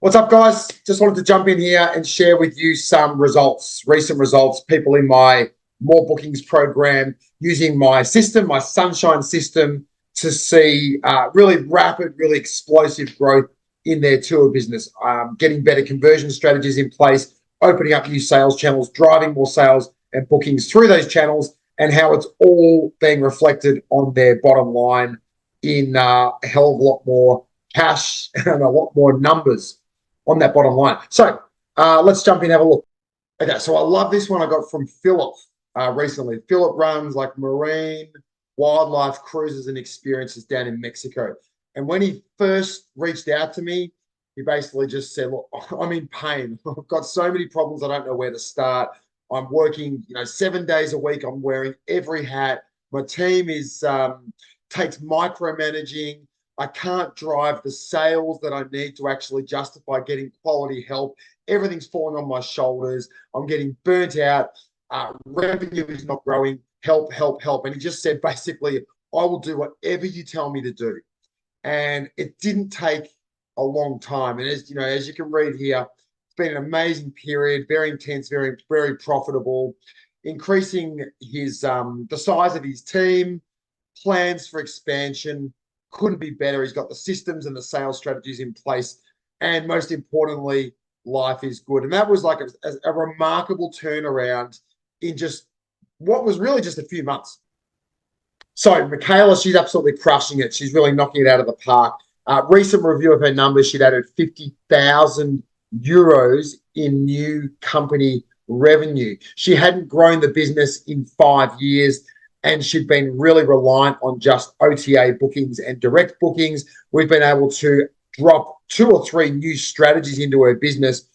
What's up, guys? Just wanted to jump in here and share with you some results, recent results, people in my More Bookings program using my system, my Sunshine system, to see really rapid, really explosive growth in their tour business, getting better conversion strategies in place, opening up new sales channels, driving more sales and bookings through those channels, and how it's all being reflected on their bottom line in a hell of a lot more cash and a lot more numbers on that bottom line. So let's jump in and have a look. Okay, so I love this one I got from Philip recently. Philip runs like marine wildlife cruises and experiences down in Mexico. And when he first reached out to me, he basically just said, look, I'm in pain. I've got so many problems, I don't know where to start. I'm working, 7 days a week. I'm wearing every hat. My team takes micromanaging. I can't drive the sales that I need to actually justify getting quality help. Everything's falling on my shoulders. I'm getting burnt out. Revenue is not growing. Help, help, help. And he just said, basically, I will do whatever you tell me to do. And it didn't take a long time. And as you can read here, it's been an amazing period, very intense, very, very profitable, increasing his the size of his team, plans for expansion. Couldn't be better. He's got the systems and the sales strategies in place. And most importantly, life is good. And that was like a remarkable turnaround in just what was really just a few months. So Michaela, she's absolutely crushing it. She's really knocking it out of the park. Recent review of her numbers, she'd added 50,000 euros in new company revenue. She hadn't grown the business in 5 years, and she'd been really reliant on just OTA bookings and direct bookings. We've been able to drop 2 or 3 new strategies into her business,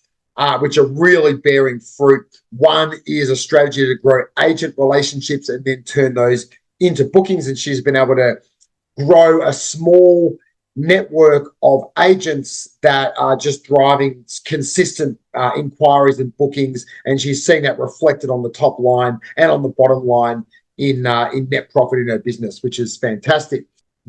which are really bearing fruit. One is a strategy to grow agent relationships and then turn those into bookings. And she's been able to grow a small network of agents that are just driving consistent inquiries and bookings. And she's seeing that reflected on the top line and on the bottom line in net profit in her business, which is fantastic.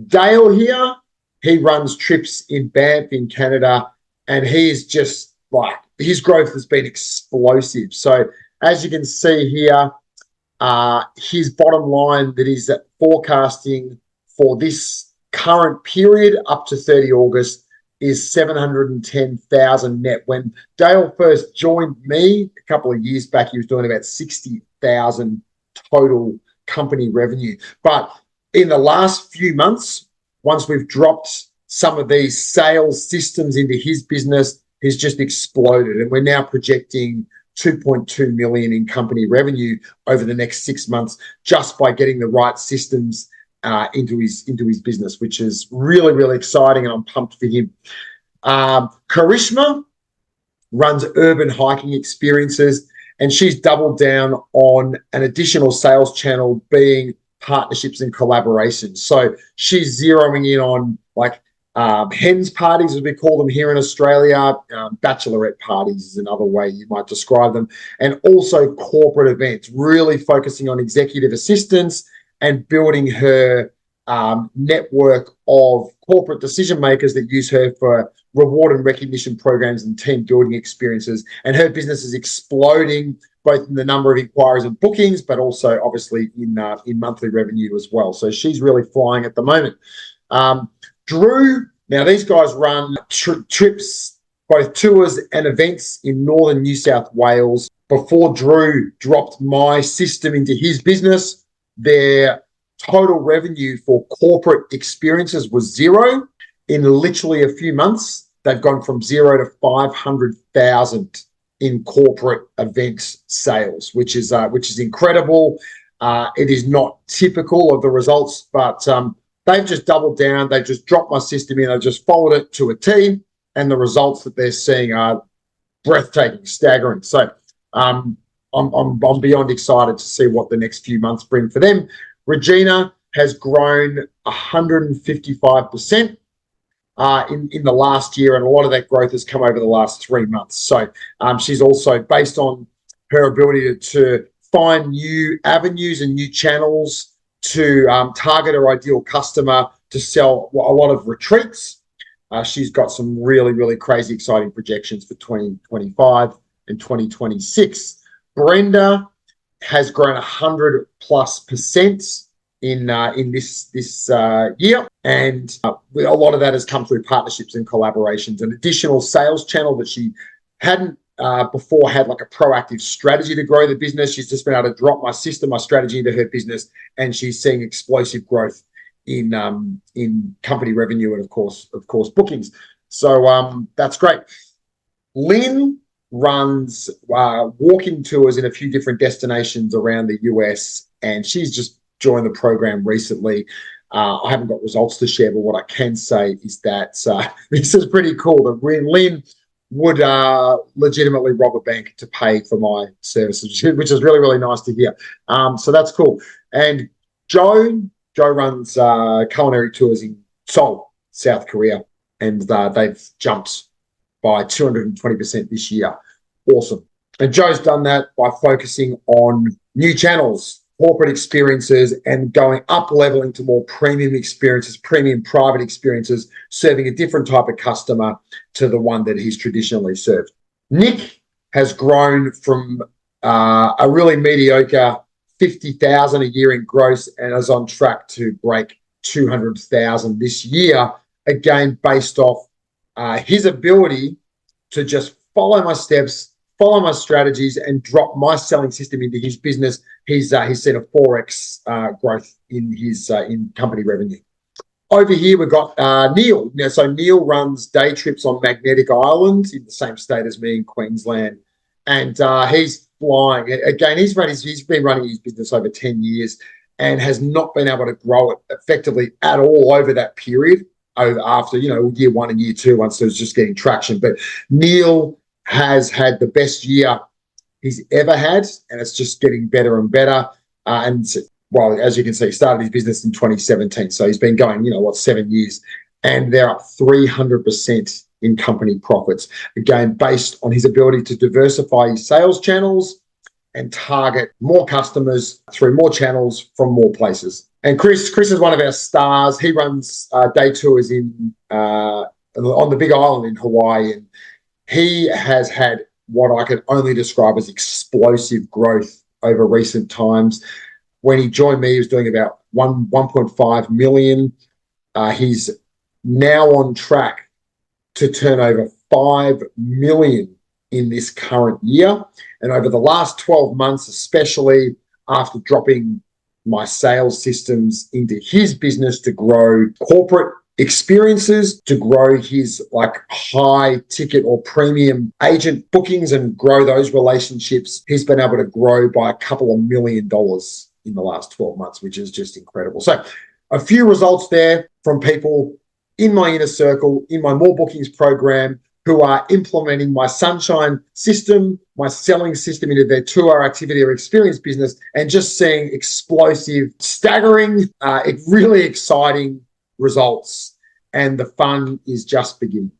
Dale here, he runs trips in Banff in Canada, and he is just like, his growth has been explosive. So as you can see here, his bottom line that he's forecasting for this current period up to 30 August is 710,000 net. When Dale first joined me a couple of years back, he was doing about 60,000 total company revenue. But in the last few months, once we've dropped some of these sales systems into his business, he's just exploded. And we're now projecting 2.2 million in company revenue over the next 6 months just by getting the right systems into his business, which is really, really exciting, and I'm pumped for him. Karishma runs urban hiking experiences, and she's doubled down on an additional sales channel being partnerships and collaborations. So she's zeroing in on like hens parties, as we call them here in Australia. Bachelorette parties is another way you might describe them. And also corporate events, really focusing on executive assistants and building her network of corporate decision makers that use her for reward and recognition programs and team building experiences. And her business is exploding both in the number of inquiries and bookings, but also obviously in monthly revenue as well. So she's really flying at the moment. Drew, now these guys run trips, both tours and events in northern New South Wales. Before Drew dropped my system into his business, their total revenue for corporate experiences was zero. In literally a few months, they've gone from 0 to 500,000 in corporate events sales, which is incredible. It is not typical of the results, but they've just doubled down. They've just dropped my system in. I've just followed it to a T, and the results that they're seeing are breathtaking, staggering. So I'm beyond excited to see what the next few months bring for them. Regina has grown 155% in the last year, and a lot of that growth has come over the last 3 months. So she's also, based on her ability to find new avenues and new channels to target her ideal customer to sell a lot of retreats, She's got some really, really crazy, exciting projections for 2025 and 2026. Brenda has grown 100+% in this year, and a lot of that has come through partnerships and collaborations. An additional sales channel that she hadn't before had, like a proactive strategy to grow the business. She's just been able to drop my system, my strategy into her business, and she's seeing explosive growth in company revenue and of course bookings. So that's great. Lynn runs walking tours in a few different destinations around the US, and she's just joined the program recently. I haven't got results to share, but what I can say is that this is pretty cool. That Lynn would legitimately rob a bank to pay for my services, which is really, really nice to hear. So that's cool. And Joe runs culinary tours in Seoul, South Korea, and they've jumped by 220% this year. Awesome. And Joe's done that by focusing on new channels, corporate experiences, and going up leveling to more premium experiences, premium private experiences, serving a different type of customer to the one that he's traditionally served. Nick has grown from a really mediocre 50,000 a year in gross and is on track to break 200,000 this year, again based off his ability to just follow my steps, follow my strategies, and drop my selling system into his business. He's seen a 4x growth in his in company revenue. Over here we've got Neil. Now, so Neil runs day trips on Magnetic Island in the same state as me in Queensland, and he's flying. Again, he's been running his business over 10 years and has not been able to grow it effectively at all over that period. After year 1 and year 2, once it was just getting traction. But Neil has had the best year he's ever had, and it's just getting better and better. Well, as you can see, he started his business in 2017, so he's been going, 7 years, and they're up 300% in company profits. Again, based on his ability to diversify his sales channels and target more customers through more channels from more places. And Chris is one of our stars. He runs day tours on the Big Island in Hawaii, and he has had what I can only describe as explosive growth over recent times. When he joined me, he was doing about 1.5 million. He's now on track to turn over 5 million in this current year. And over the last 12 months, especially after dropping my sales systems into his business to grow corporate experiences, to grow his high ticket or premium agent bookings and grow those relationships, he's been able to grow by a couple of $1 million in the last 12 months, which is just incredible. So a few results there from people in my inner circle, in my More Bookings program, who are implementing my Sunshine system, my selling system into their tour, activity, or experience business, and just seeing explosive, staggering, really exciting results. And the fun is just beginning.